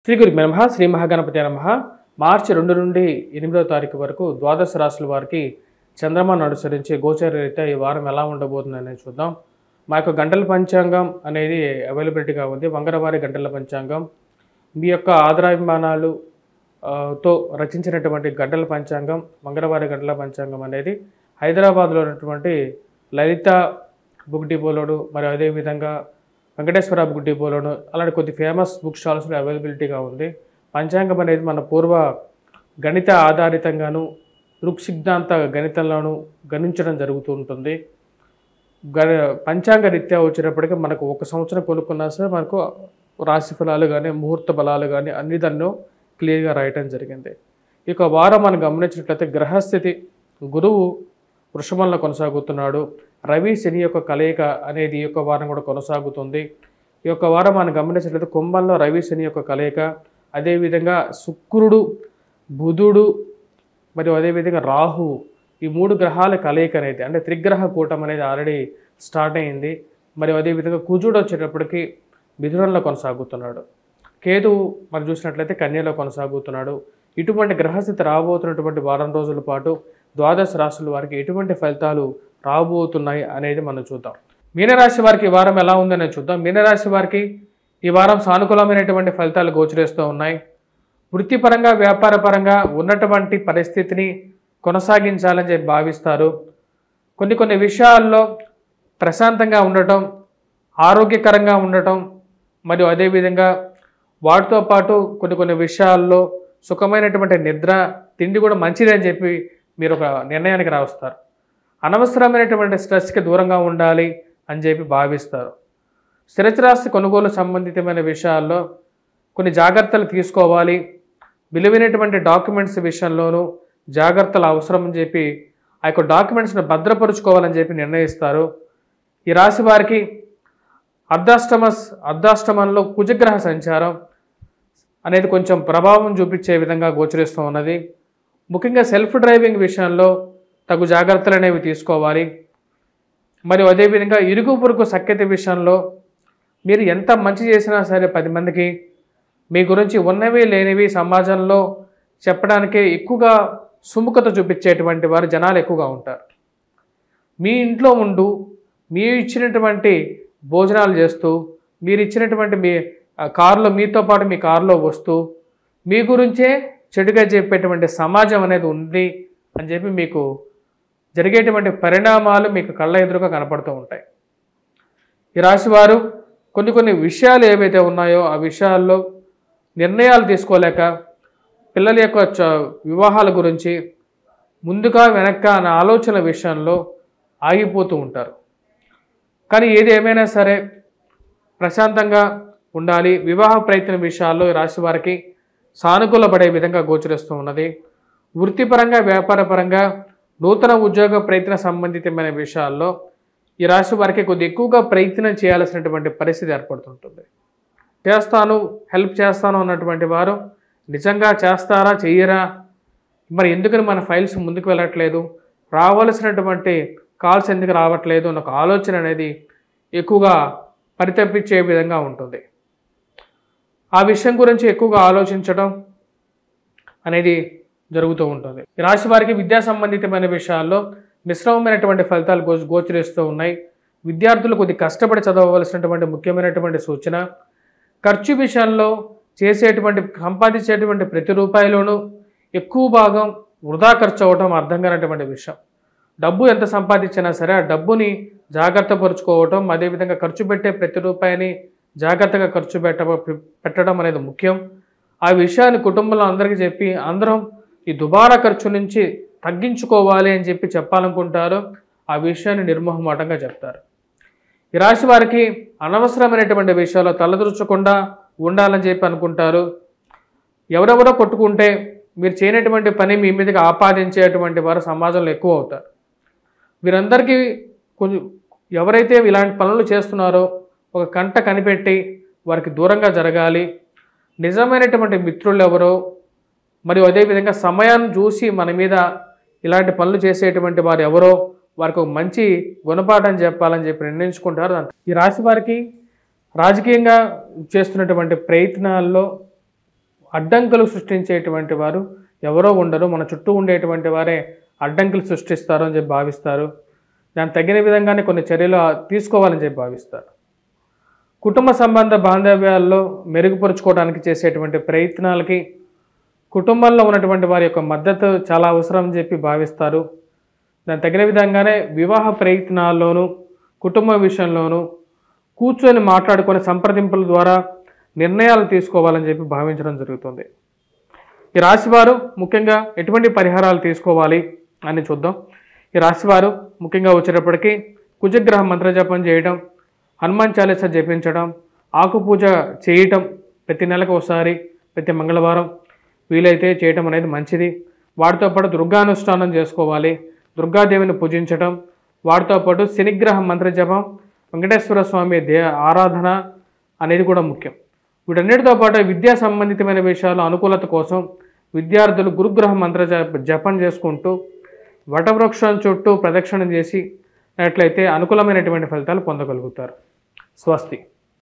శ్రీ గురుభ్యో నమః. శ్రీ మహాగణపతి నమః. మార్చి 2 నుండి 8వ తారీఖు వరకు ద్వాదశ రాశుల వారికి చంద్రమాను అనుసరించి గోచర రీత్యా ఈ వారం ఎలా ఉండబోతుంది అనేది చూద్దాం. మా యొక్క గంటల పంచాంగం అనేది అవైలబిలిటీగా ఉంది. మంగళవారి గంటల పంచాంగం మీ యొక్క ఆదరాభిమానాలు తో రచించినటువంటి గంటల పంచాంగం, మంగళవారి గంటల పంచాంగం అనేది హైదరాబాద్లో ఉన్నటువంటి లలిత బుక్ డిపోలోను మరియు అదేవిధంగా వెంకటేశ్వర బుక్ డిపోలోను అలాంటి కొద్ది ఫేమస్ బుక్ స్టాల్స్లో అవైలబిలిటీగా ఉంది. పంచాంగం అనేది మన పూర్వ గణిత ఆధారితంగాను దృక్సిద్ధాంత గణితంలోనూ గణించడం జరుగుతూ ఉంటుంది. పంచాంగ రీత్యా వచ్చేటప్పటికీ మనకు ఒక సంవత్సరం కొనుక్కున్నా సరే మనకు రాశి ఫలాలు కానీ ముహూర్త బలాలు కానీ అన్ని దాన్ని క్లియర్గా రాయటం జరిగింది. ఇక వారం మనం గమనించినట్లయితే గ్రహస్థితి గురువు వృషభంలో కొనసాగుతున్నాడు. రవి శని యొక్క కలయిక అనేది ఈ యొక్క వారం కూడా కొనసాగుతుంది. ఈ యొక్క వారం మనం గమనించినట్లయితే కుంభంలో రవి శని యొక్క కలయిక, అదేవిధంగా శుక్రుడు బుధుడు మరియు అదేవిధంగా రాహువు ఈ 3 గ్రహాల కలయిక అనేది అంటే త్రిగ్రహ కూటం అనేది ఆల్రెడీ స్టార్ట్ అయింది. మరియు అదేవిధంగా కుజుడు వచ్చేటప్పటికి మిథునంలో కొనసాగుతున్నాడు. కేతువు మనం చూసినట్లయితే కన్యలో కొనసాగుతున్నాడు. ఇటువంటి గ్రహస్థితి రాబోతున్నటువంటి వారం రోజుల పాటు ద్వాదశ రాశుల వారికి ఎటువంటి ఫలితాలు రాబోతున్నాయి అనేది మనం చూద్దాం. మీనరాశి వారికి ఈ వారం ఎలా ఉందనే చూద్దాం. మీనరాశి వారికి ఈ వారం సానుకూలమైనటువంటి ఫలితాలు గోచరిస్తూ ఉన్నాయి. వృత్తిపరంగా వ్యాపారపరంగా ఉన్నటువంటి పరిస్థితిని కొనసాగించాలని చెప్పి భావిస్తారు. కొన్ని విషయాల్లో ప్రశాంతంగా ఉండటం, ఆరోగ్యకరంగా ఉండటం మరియు అదేవిధంగా వాటితో పాటు కొన్ని విషయాల్లో సుఖమైనటువంటి నిద్ర తిండి కూడా మంచిది అని చెప్పి మీరు ఒక నిర్ణయానికి రావస్తారు. అనవసరమైనటువంటి స్ట్రెస్కి దూరంగా ఉండాలి అని చెప్పి భావిస్తారు. స్థిరచరాస్తి కొనుగోలు సంబంధితమైన విషయాల్లో కొన్ని జాగ్రత్తలు తీసుకోవాలి. విలువైనటువంటి డాక్యుమెంట్స్ విషయంలోనూ జాగ్రత్తలు అవసరం అని చెప్పి ఆ యొక్క డాక్యుమెంట్స్ని భద్రపరుచుకోవాలని చెప్పి నిర్ణయిస్తారు. ఈ రాశి వారికి అర్ధాష్టమంలో కుజగ్రహ సంచారం అనేది కొంచెం ప్రభావం చూపించే విధంగా గోచరిస్తూ ఉన్నది. ముఖ్యంగా సెల్ఫ్ డ్రైవింగ్ విషయంలో తగు జాగ్రత్తలు అనేవి తీసుకోవాలి. మరియు అదేవిధంగా ఇరుగు పొరుగు సఖ్యత విషయంలో మీరు ఎంత మంచి చేసినా సరే 10 మందికి మీ గురించి ఉన్నవి లేనివి సమాజంలో చెప్పడానికే ఎక్కువగా సుముఖత చూపించేటువంటి వారు జనాలు ఎక్కువగా ఉంటారు. మీ ఇంట్లో ఉంటూ మీ ఇచ్చినటువంటి భోజనాలు చేస్తూ మీరు ఇచ్చినటువంటి మీ కారులో మీతో పాటు మీ కారులో వస్తూ మీ గురించే చెడుగా చెప్పేటువంటి సమాజం అనేది ఉంది అని చెప్పి మీకు జరిగేటువంటి పరిణామాలు మీకు కళ్ళ ఎదురుగా కనపడుతూ ఉంటాయి. ఈ రాశివారు కొన్ని విషయాలు ఏవైతే ఉన్నాయో ఆ విషయాల్లో నిర్ణయాలు తీసుకోలేక పిల్లల యొక్క వివాహాల గురించి ముందుగా వెనక్క అనే ఆలోచన విషయంలో ఆగిపోతూ ఉంటారు. కానీ ఏది ఏమైనా సరే ప్రశాంతంగా ఉండాలి. వివాహ ప్రయత్న విషయాల్లో ఈ రాశి వారికి సానుకూలపడే విధంగా గోచరిస్తూ ఉన్నది. వృత్తిపరంగా వ్యాపారపరంగా నూతన ఉద్యోగ ప్రయత్న సంబంధితమైన విషయాల్లో ఈ రాశి వారికి కొద్ది ఎక్కువగా ప్రయత్నం చేయాల్సినటువంటి పరిస్థితి ఏర్పడుతుంటుంది. హెల్ప్ చేస్తాను అన్నటువంటి వారు నిజంగా చేస్తారా చెయ్యరా, మరి ఎందుకని మన ఫైల్స్ ముందుకు వెళ్ళట్లేదు, రావాల్సినటువంటి కాల్స్ ఎందుకు రావట్లేదు అన్న ఒక ఆలోచన అనేది ఎక్కువగా పరితపించే విధంగా ఉంటుంది. ఆ విషయం గురించి ఎక్కువగా ఆలోచించడం అనేది జరుగుతూ ఉంటుంది. ఈ రాశి వారికి విద్యా సంబంధితమైన విషయాల్లో మిశ్రమమైనటువంటి ఫలితాలు గోచరిస్తూ ఉన్నాయి. విద్యార్థులు కొద్ది కష్టపడి చదవవలసినటువంటి ముఖ్యమైనటువంటి సూచన. ఖర్చు విషయంలో సంపాదించేటువంటి ప్రతి రూపాయిలోనూ ఎక్కువ భాగం వృధా ఖర్చు అవ్వడం అర్థం కానటువంటి విషయం. డబ్బు ఎంత సంపాదించినా సరే ఆ డబ్బుని జాగ్రత్త పరుచుకోవటం, అదేవిధంగా ఖర్చు పెట్టే ప్రతి రూపాయిని జాగ్రత్తగా ఖర్చు పెట్టడం అనేది ముఖ్యం. ఆ విషయాన్ని కుటుంబంలో అందరికీ చెప్పి అందరం ఈ దుబారా ఖర్చు నుంచి తగ్గించుకోవాలి అని చెప్పి చెప్పాలనుకుంటారు. ఆ విషయాన్ని నిర్మోహమాటంగా చెప్తారు. ఈ రాశి వారికి అనవసరమైనటువంటి విషయాల్లో తలదూర్చకుండా ఉండాలని చెప్పి అనుకుంటారు. ఎవరెవరో కొట్టుకుంటే మీరు చేయనటువంటి పని మీ మీదకి ఆపాదించేటువంటి వారు సమాజంలో ఎక్కువ అవుతారు. వీరందరికీ కొంచెం ఎవరైతే ఇలాంటి పనులు చేస్తున్నారో ఒక కంట కనిపెట్టి వారికి దూరంగా జరగాలి. నిజమైనటువంటి మిత్రులు ఎవరో మరియు అదేవిధంగా సమయాన్ని చూసి మన మీద ఇలాంటి పనులు చేసేటువంటి వారు ఎవరో వారికి ఒక మంచి గుణపాఠం చెప్పాలని చెప్పి నిర్ణయించుకుంటారు. ఈ రాశి వారికి రాజకీయంగా చేస్తున్నటువంటి ప్రయత్నాల్లో అడ్డంకులు సృష్టించేటువంటి వారు ఎవరో ఉండరు, మన చుట్టూ ఉండేటువంటి వారే అడ్డంకులు సృష్టిస్తారు అని చెప్పి భావిస్తారు. దానికి తగిన విధంగానే కొన్ని చర్యలు తీసుకోవాలని చెప్పి భావిస్తారు. కుటుంబ సంబంధ బాంధవ్యాల్లో మెరుగుపరుచుకోవడానికి చేసేటువంటి ప్రయత్నాలకి కుటుంబంలో ఉన్నటువంటి వారి యొక్క మద్దతు చాలా అవసరం అని చెప్పి భావిస్తారు. దానికి తగిన విధంగానే వివాహ ప్రయత్నాల్లోనూ కుటుంబ విషయంలోనూ కూర్చొని మాట్లాడుకునే సంప్రదింపుల ద్వారా నిర్ణయాలు తీసుకోవాలని చెప్పి భావించడం జరుగుతుంది. ఈ రాశివారు ముఖ్యంగా ఎటువంటి పరిహారాలు తీసుకోవాలి అని చూద్దాం. ఈ రాశివారు ముఖ్యంగా వచ్చేటప్పటికీ కుజగ్రహ మంత్రజపం చేయడం, హనుమాన్ చాలీసా జపించడం, ఆకుపూజ చేయటం ప్రతి నెలకు ఒకసారి ప్రతి మంగళవారం వీలైతే చేయటం అనేది మంచిది. వాటితో పాటు దుర్గానుష్ఠానం చేసుకోవాలి, దుర్గాదేవిని పూజించడం, వాటితో పాటు శనిగ్రహ మంత్రజపం, వెంకటేశ్వర స్వామి ఆరాధన అనేది కూడా ముఖ్యం. వీటన్నిటితో పాటు విద్యా సంబంధితమైన విషయాలు అనుకూలత కోసం విద్యార్థులు గురుగ్రహ మంత్ర జపం చేసుకుంటూ వటవృక్షం చుట్టూ ప్రదక్షిణం చేసినట్లయితే అనుకూలమైనటువంటి ఫలితాలు పొందగలుగుతారు. స్వస్తి.